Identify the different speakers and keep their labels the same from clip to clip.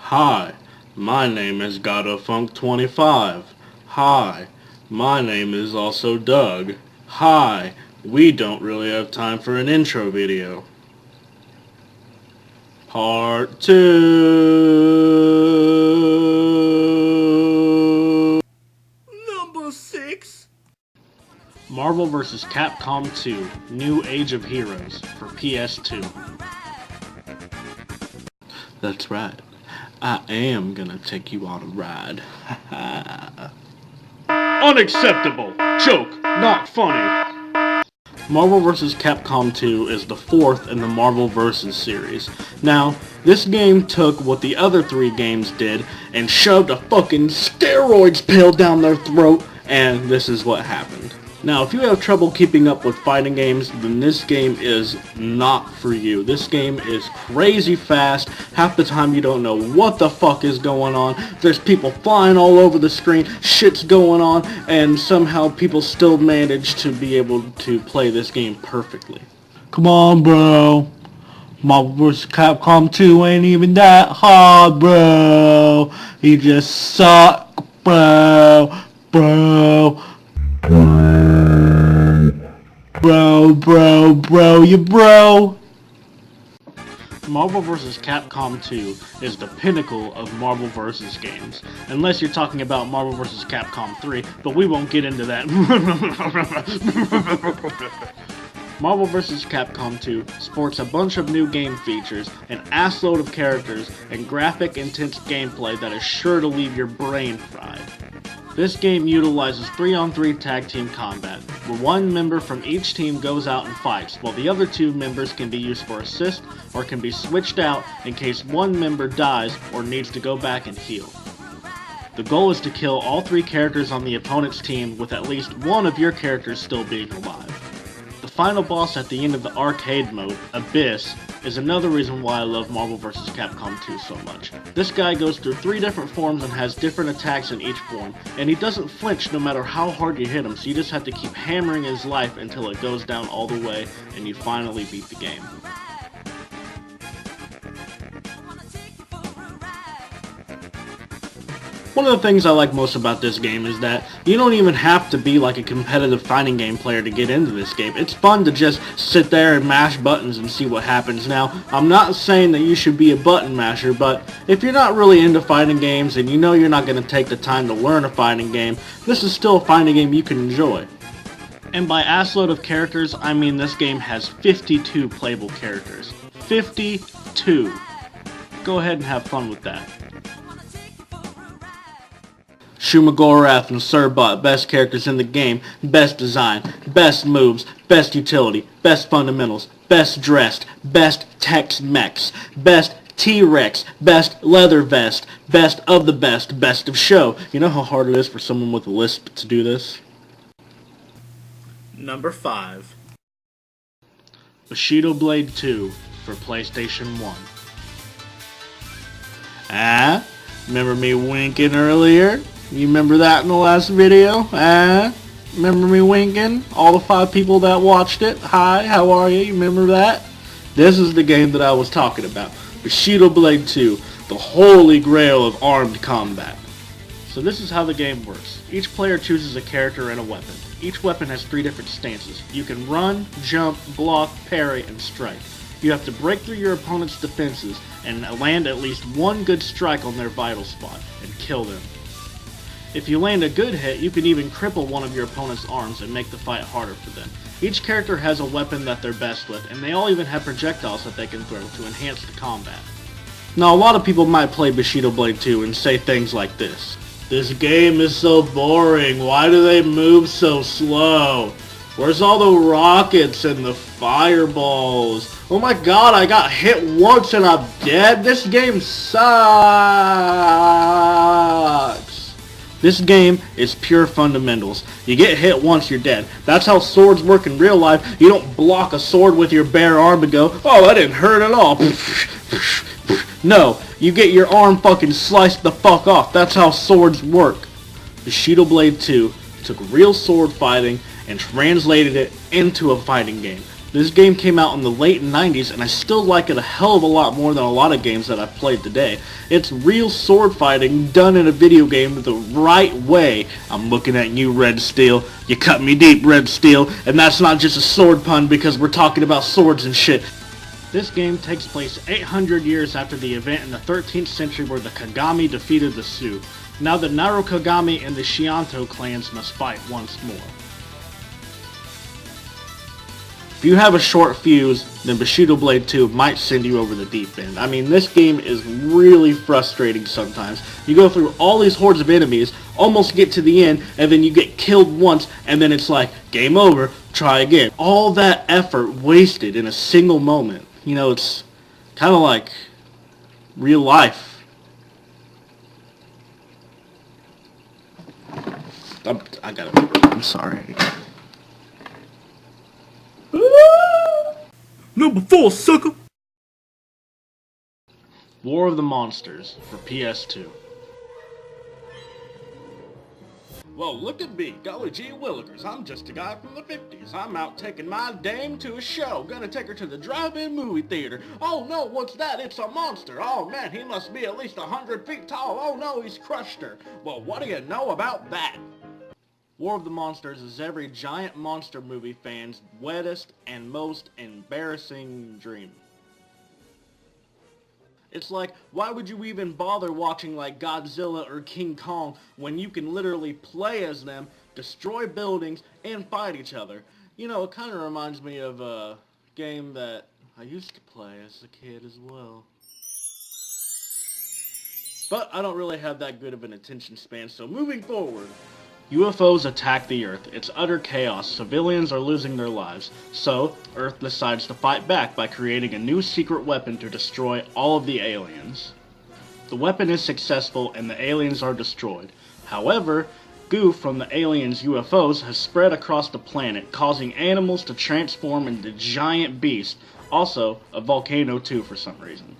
Speaker 1: Hi, my name is GodOfFunk25. Hi, my name is also Doug. Hi, we don't really have time for an intro video. Part 2.
Speaker 2: Number 6.
Speaker 1: Marvel vs. Capcom 2, New Age of Heroes for PS2. That's right. I am gonna take you on a ride. Unacceptable! Joke, not funny! Marvel vs. Capcom 2 is the fourth in the Marvel vs. series. Now, this game took what the other three games did and shoved a fucking steroids pill down their throat, and this is what happened. Now, if you have trouble keeping up with fighting games, then this game is not for you. This game is crazy fast. Half the time you don't know what the fuck is going on. There's people flying all over the screen, shit's going on, and somehow people still manage to be able to play this game perfectly.
Speaker 2: Come on, bro. Marvel vs. Capcom 2 ain't even that hard, bro. You just suck, bro. Bro, you bro.
Speaker 1: Marvel vs. Capcom 2 is the pinnacle of Marvel vs. games. Unless you're talking about Marvel vs. Capcom 3, but we won't get into that. Marvel vs. Capcom 2 sports a bunch of new game features, an assload of characters, and graphic intense gameplay that is sure to leave your brain fried. This game utilizes 3-on-3 tag team combat, where one member from each team goes out and fights, while the other two members can be used for assist or can be switched out in case one member dies or needs to go back and heal. The goal is to kill all three characters on the opponent's team with at least one of your characters still being alive. The final boss at the end of the arcade mode, Abyss, is another reason why I love Marvel vs. Capcom 2 so much. This guy goes through 3 different forms and has different attacks in each form, and he doesn't flinch no matter how hard you hit him, so you just have to keep hammering his life until it goes down all the way and you finally beat the game. One of the things I like most about this game is that you don't even have to be like a competitive fighting game player to get into this game. It's fun to just sit there and mash buttons and see what happens. Now, I'm not saying that you should be a button masher, but if you're not really into fighting games and you know you're not going to take the time to learn a fighting game, this is still a fighting game you can enjoy. And by assload of characters, I mean this game has 52 playable characters. 52! Go ahead and have fun with that. Shumagorath and Surbot, best characters in the game, best design, best moves, best utility, best fundamentals, best dressed, best Tex-Mex, best T-Rex, best leather vest, best of the best of show. You know how hard it is for someone with a lisp to do this? Number 5. Bushido Blade 2 for PlayStation 1. Remember me winking earlier? You remember that in the last video? Remember me winking? All the 5 people that watched it? Hi, how are you? You remember that? This is the game that I was talking about. Bushido Blade 2, the holy grail of armed combat. So this is how the game works. Each player chooses a character and a weapon. Each weapon has 3 different stances. You can run, jump, block, parry, and strike. You have to break through your opponent's defenses and land at least one good strike on their vital spot and kill them. If you land a good hit, you can even cripple one of your opponent's arms and make the fight harder for them. Each character has a weapon that they're best with, and they all even have projectiles that they can throw to enhance the combat. Now, a lot of people might play Bushido Blade 2 and say things like this. This game is so boring, why do they move so slow? Where's all the rockets and the fireballs? Oh my god, I got hit once and I'm dead? This game sucks! This game is pure fundamentals. You get hit once, you're dead. That's how swords work in real life. You don't block a sword with your bare arm and go, oh, that didn't hurt at all. No, you get your arm fucking sliced the fuck off. That's how swords work. Bushido Blade 2 took real sword fighting and translated it into a fighting game. This game came out in the late 90s and I still like it a hell of a lot more than a lot of games that I've played today. It's real sword fighting done in a video game the right way. I'm looking at you, Red Steel. You cut me deep, Red Steel. And that's not just a sword pun because we're talking about swords and shit. This game takes place 800 years after the event in the 13th century where the Kagami defeated the Sioux. Now the Naro Kagami and the Shianto clans must fight once more. If you have a short fuse, then Bushido Blade 2 might send you over the deep end. I mean, this game is really frustrating sometimes. You go through all these hordes of enemies, almost get to the end, and then you get killed once, and then it's like, game over, try again. All that effort wasted in a single moment. You know, it's kind of like real life. I'm sorry.
Speaker 2: Number 4, sucker!
Speaker 1: War of the Monsters for PS2. Well, look at me, golly gee willikers, I'm just a guy from the 50s. I'm out taking my dame to a show, gonna take her to the drive-in movie theater. Oh no, what's that? It's a monster. Oh man, he must be at least 100 feet tall. Oh no, he's crushed her. Well, what do you know about that? War of the Monsters is every giant monster movie fan's wettest and most embarrassing dream. It's like, why would you even bother watching like Godzilla or King Kong when you can literally play as them, destroy buildings, and fight each other? You know, it kind of reminds me of a game that I used to play as a kid as well. But I don't really have that good of an attention span, so moving forward. UFOs attack the Earth. It's utter chaos. Civilians are losing their lives. So, Earth decides to fight back by creating a new secret weapon to destroy all of the aliens. The weapon is successful and the aliens are destroyed. However, goo from the aliens' UFOs has spread across the planet, causing animals to transform into giant beasts. Also, a volcano too for some reason.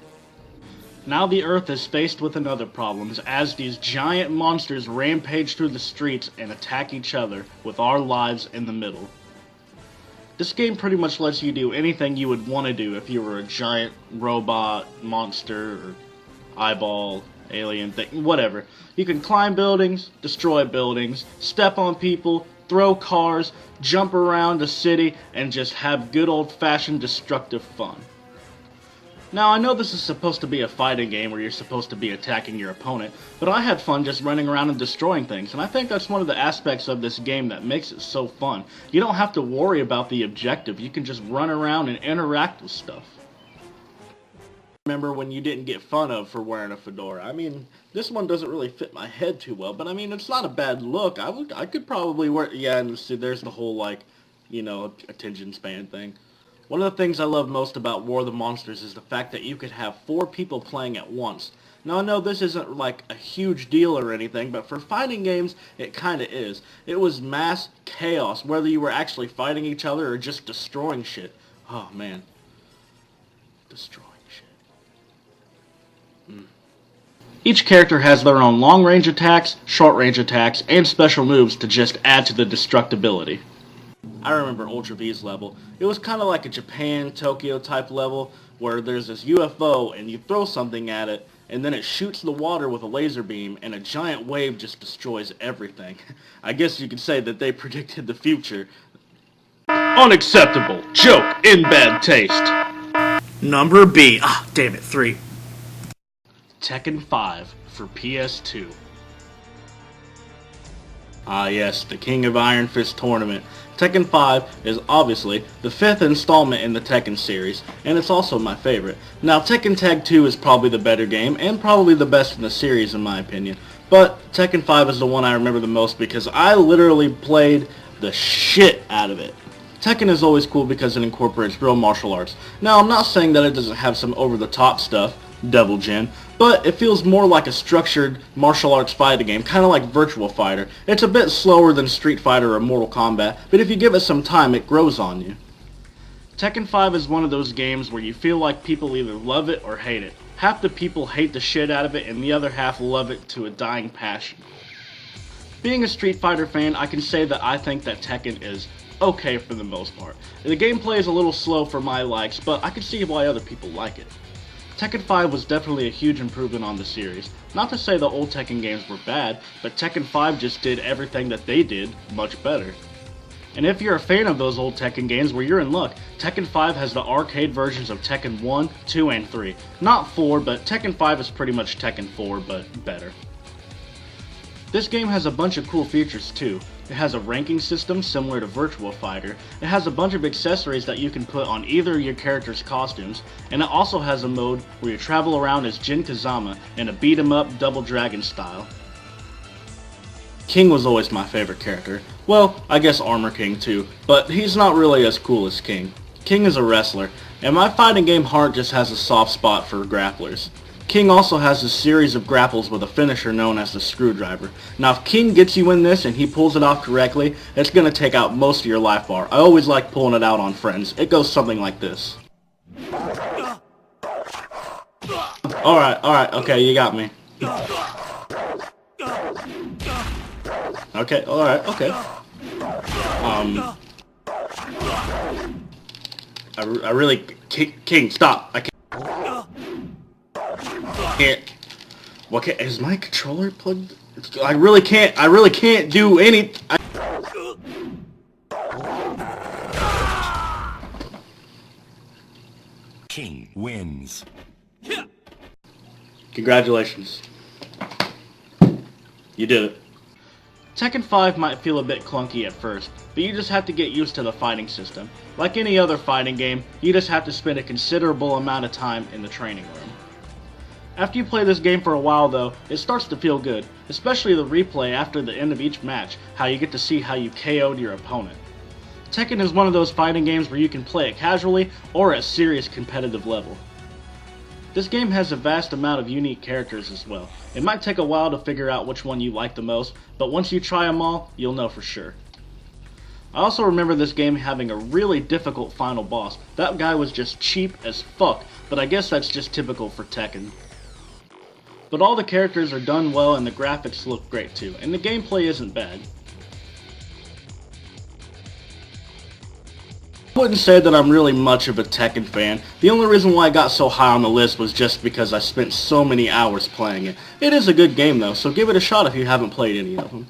Speaker 1: Now the Earth is faced with another problem as these giant monsters rampage through the streets and attack each other, with our lives in the middle. This game pretty much lets you do anything you would want to do if you were a giant robot, monster, or eyeball, alien thing, whatever. You can climb buildings, destroy buildings, step on people, throw cars, jump around a city, and just have good old-fashioned destructive fun. Now, I know this is supposed to be a fighting game where you're supposed to be attacking your opponent, but I had fun just running around and destroying things, and I think that's one of the aspects of this game that makes it so fun. You don't have to worry about the objective, you can just run around and interact with stuff. Remember when you didn't get fun of for wearing a fedora? I mean, this one doesn't really fit my head too well, but I mean, it's not a bad look. I could probably wear, yeah, and see, there's the whole, like, you know, attention span thing. One of the things I love most about War of the Monsters is the fact that you could have 4 people playing at once. Now I know this isn't like a huge deal or anything, but for fighting games, it kinda is. It was mass chaos, whether you were actually fighting each other or just destroying shit. Oh man. Destroying shit. Each character has their own long-range attacks, short-range attacks, and special moves to just add to the destructibility. I remember Ultra V's level. It was kind of like a Japan, Tokyo type level where there's this UFO and you throw something at it and then it shoots the water with a laser beam and a giant wave just destroys everything. I guess you could say that they predicted the future. Unacceptable. Joke in bad taste.
Speaker 2: Number B. Damn it, 3.
Speaker 1: Tekken 5 for PS2. Ah yes, the King of Iron Fist tournament. Tekken 5 is obviously the 5th installment in the Tekken series, and it's also my favorite. Now Tekken Tag 2 is probably the better game, and probably the best in the series in my opinion, but Tekken 5 is the one I remember the most because I literally played the shit out of it. Tekken is always cool because it incorporates real martial arts. Now I'm not saying that it doesn't have some over-the-top stuff, Devil Jin, but it feels more like a structured martial arts fighting game, kind of like Virtua Fighter. It's a bit slower than Street Fighter or Mortal Kombat, but if you give it some time, it grows on you. Tekken 5 is one of those games where you feel like people either love it or hate it. Half the people hate the shit out of it, and the other half love it to a dying passion. Being a Street Fighter fan, I can say that I think that Tekken is okay for the most part. The gameplay is a little slow for my likes, but I can see why other people like it. Tekken 5 was definitely a huge improvement on the series. Not to say the old Tekken games were bad, but Tekken 5 just did everything that they did much better. And if you're a fan of those old Tekken games, well, you're in luck. Tekken 5 has the arcade versions of Tekken 1, 2, and 3. Not 4, but Tekken 5 is pretty much Tekken 4, but better. This game has a bunch of cool features too. It has a ranking system similar to Virtua Fighter. It has a bunch of accessories that you can put on either of your character's costumes, and it also has a mode where you travel around as Jin Kazama in a beat 'em up Double Dragon style. King was always my favorite character. Well, I guess Armor King too, but he's not really as cool as King. King is a wrestler, and my fighting game heart just has a soft spot for grapplers. King also has a series of grapples with a finisher known as the Screwdriver. Now if King gets you in this and he pulls it off correctly, it's going to take out most of your life bar. I always like pulling it out on friends. It goes something like this. Alright, okay, you got me. Okay, alright, okay. I really... King, stop. I can't. What is my controller plugged? I really can't do any.
Speaker 3: King wins.
Speaker 1: Congratulations. You did it. Tekken 5 might feel a bit clunky at first, but you just have to get used to the fighting system. Like any other fighting game, you just have to spend a considerable amount of time in the training room. After you play this game for a while though, it starts to feel good, especially the replay after the end of each match, how you get to see how you KO'd your opponent. Tekken is one of those fighting games where you can play it casually or at serious competitive level. This game has a vast amount of unique characters as well. It might take a while to figure out which one you like the most, but once you try them all, you'll know for sure. I also remember this game having a really difficult final boss. That guy was just cheap as fuck, but I guess that's just typical for Tekken. But all the characters are done well and the graphics look great too, and the gameplay isn't bad. I wouldn't say that I'm really much of a Tekken fan. The only reason why I got so high on the list was just because I spent so many hours playing it. It is a good game though, so give it a shot if you haven't played any of them.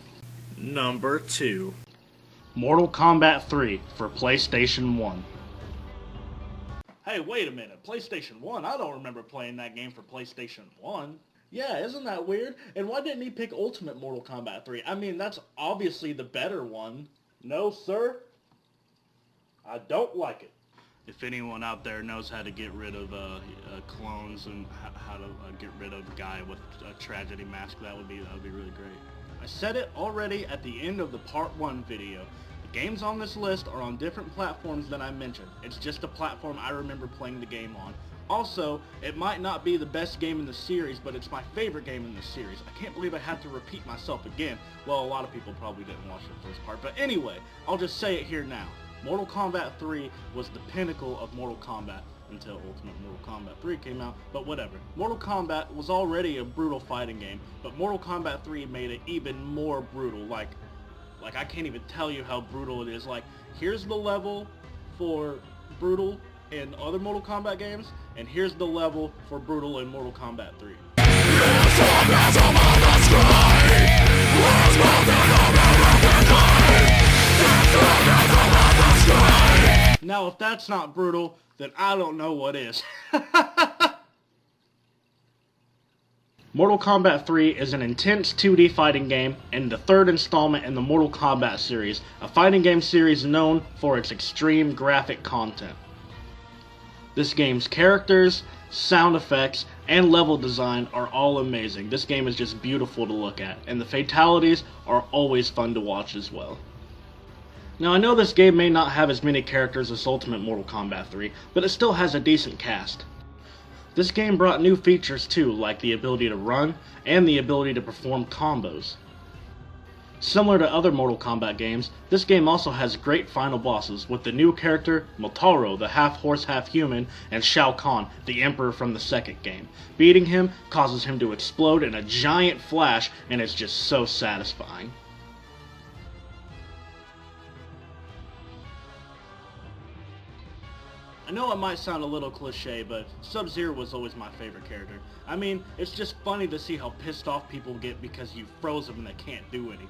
Speaker 1: Number 2. Mortal Kombat 3 for PlayStation 1. Hey, wait a minute. PlayStation 1? I don't remember playing that game for PlayStation 1. Yeah, isn't that weird? And why didn't he pick Ultimate Mortal Kombat 3? I mean, that's obviously the better one. No, sir. I don't like it. If anyone out there knows how to get rid of clones and how to get rid of a guy with a tragedy mask, that would be really great. I said it already at the end of the part 1 video. The games on this list are on different platforms than I mentioned. It's just the platform I remember playing the game on. Also, it might not be the best game in the series, but it's my favorite game in the series. I can't believe I had to repeat myself again. Well, a lot of people probably didn't watch the first part, but anyway, I'll just say it here now. Mortal Kombat 3 was the pinnacle of Mortal Kombat until Ultimate Mortal Kombat 3 came out, but whatever. Mortal Kombat was already a brutal fighting game, but Mortal Kombat 3 made it even more brutal. Like I can't even tell you how brutal it is. Like, here's the level for brutal in other Mortal Kombat games, and here's the level for brutal in Mortal Kombat 3. Now, if that's not brutal, then I don't know what is. Mortal Kombat 3 is an intense 2D fighting game and the third installment in the Mortal Kombat series, a fighting game series known for its extreme graphic content. This game's characters, sound effects, and level design are all amazing. This game is just beautiful to look at, and the fatalities are always fun to watch as well. Now, I know this game may not have as many characters as Ultimate Mortal Kombat 3, but it still has a decent cast. This game brought new features too, like the ability to run and the ability to perform combos. Similar to other Mortal Kombat games, this game also has great final bosses with the new character Motaro, the half-horse, half-human, and Shao Kahn, the Emperor from the second game. Beating him causes him to explode in a giant flash, and it's just so satisfying. I know it might sound a little cliche, but Sub-Zero was always my favorite character. I mean, it's just funny to see how pissed off people get because you froze them and they can't do anything.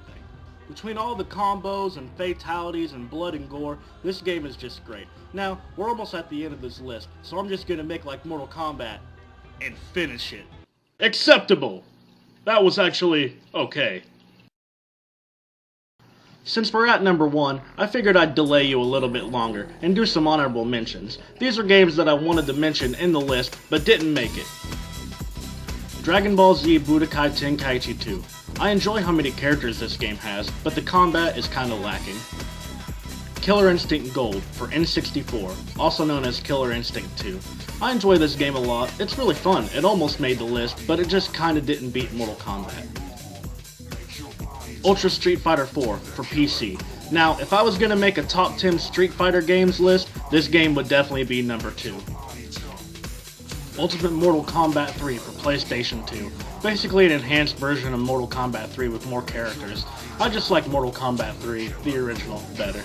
Speaker 1: Between all the combos and fatalities and blood and gore, this game is just great. Now, we're almost at the end of this list, so I'm just gonna make like Mortal Kombat and finish it. Acceptable! That was actually okay. Since we're at number 1, I figured I'd delay you a little bit longer and do some honorable mentions. These are games that I wanted to mention in the list, but didn't make it. Dragon Ball Z Budokai Tenkaichi 2. I enjoy how many characters this game has, but the combat is kinda lacking. Killer Instinct Gold for N64, also known as Killer Instinct 2. I enjoy this game a lot, it's really fun, it almost made the list, but it just kinda didn't beat Mortal Kombat. Ultra Street Fighter 4 for PC. Now, if I was gonna make a top 10 Street Fighter games list, this game would definitely be number 2. Ultimate Mortal Kombat 3 for PlayStation 2. Basically an enhanced version of Mortal Kombat 3 with more characters. I just like Mortal Kombat 3, the original, better.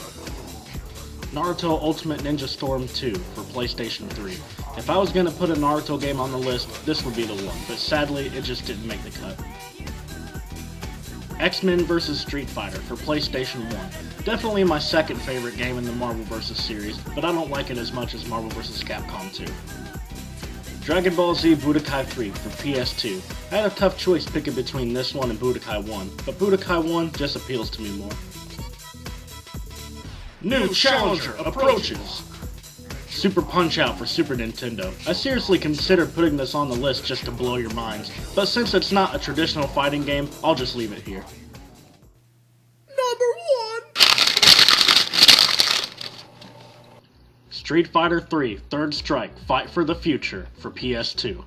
Speaker 1: Naruto Ultimate Ninja Storm 2 for PlayStation 3. If I was gonna put a Naruto game on the list, this would be the one, but sadly, it just didn't make the cut. X-Men vs. Street Fighter for PlayStation 1. Definitely my second favorite game in the Marvel vs. series, but I don't like it as much as Marvel vs. Capcom 2. Dragon Ball Z Budokai 3 for PS2. I had a tough choice picking between this one and Budokai 1, but Budokai 1 just appeals to me more. New challenger approaches! Super Punch-Out for Super Nintendo. I seriously considered putting this on the list just to blow your minds, but since it's not a traditional fighting game, I'll just leave it here. Number 1! Street Fighter 3 Third Strike Fight for the Future for PS2.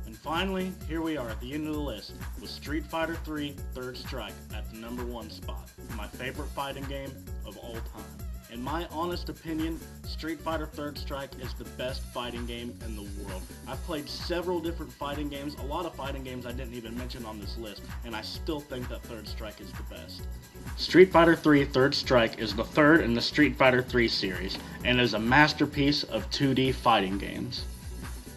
Speaker 1: And finally, here we are at the end of the list, with Street Fighter 3 Third Strike at the number 1 spot, my favorite fighting game of all time. In my honest opinion, Street Fighter Third Strike is the best fighting game in the world. I've played several different fighting games, a lot of fighting games I didn't even mention on this list, and I still think that Third Strike is the best. Street Fighter 3 Third Strike is the third in the Street Fighter 3 series, and is a masterpiece of 2D fighting games.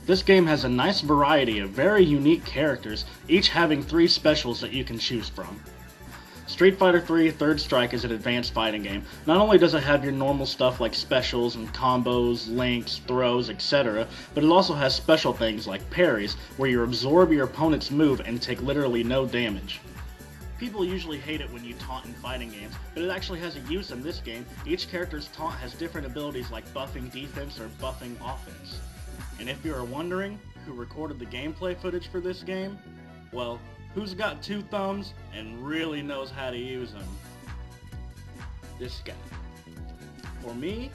Speaker 1: This game has a nice variety of very unique characters, each having 3 specials that you can choose from. Street Fighter 3 Third Strike is an advanced fighting game. Not only does it have your normal stuff like specials and combos, links, throws, etc., but it also has special things like parries, where you absorb your opponent's move and take literally no damage. People usually hate it when you taunt in fighting games, but it actually has a use in this game. Each character's taunt has different abilities like buffing defense or buffing offense. And if you are wondering who recorded the gameplay footage for this game, well, who's got 2 thumbs and really knows how to use them? This guy. For me,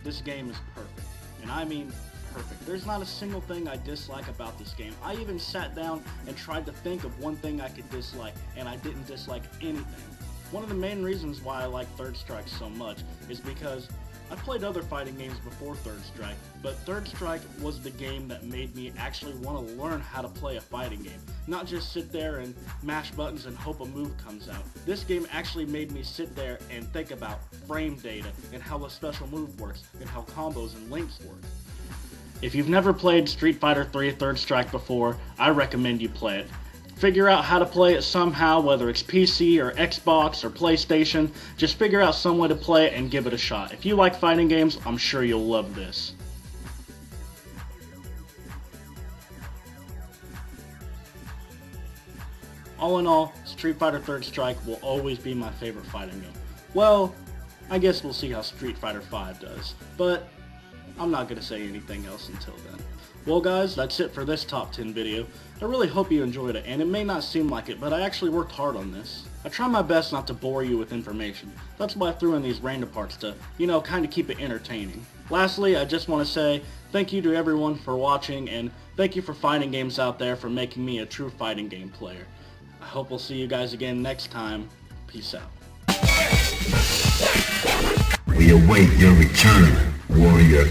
Speaker 1: this game is perfect. And I mean perfect. There's not a single thing I dislike about this game. I even sat down and tried to think of one thing I could dislike, and I didn't dislike anything. One of the main reasons why I like Third Strike so much is because I played other fighting games before Third Strike, but Third Strike was the game that made me actually want to learn how to play a fighting game. Not just sit there and mash buttons and hope a move comes out. This game actually made me sit there and think about frame data and how a special move works and how combos and links work. If you've never played Street Fighter 3 Third Strike before, I recommend you play it. Figure out how to play it somehow, whether it's PC or Xbox or PlayStation. Just figure out some way to play it and give it a shot. If you like fighting games, I'm sure you'll love this. All in all, Street Fighter Third Strike will always be my favorite fighting game. Well, I guess we'll see how Street Fighter 5 does, but I'm not going to say anything else until then. Well guys, that's it for this top 10 video. I really hope you enjoyed it, and it may not seem like it, but I actually worked hard on this. I try my best not to bore you with information. That's why I threw in these random parts to, kind of keep it entertaining. Lastly, I just want to say thank you to everyone for watching, and thank you for fighting games out there for making me a true fighting game player. I hope we'll see you guys again next time. Peace out.
Speaker 3: We await your return, warrior.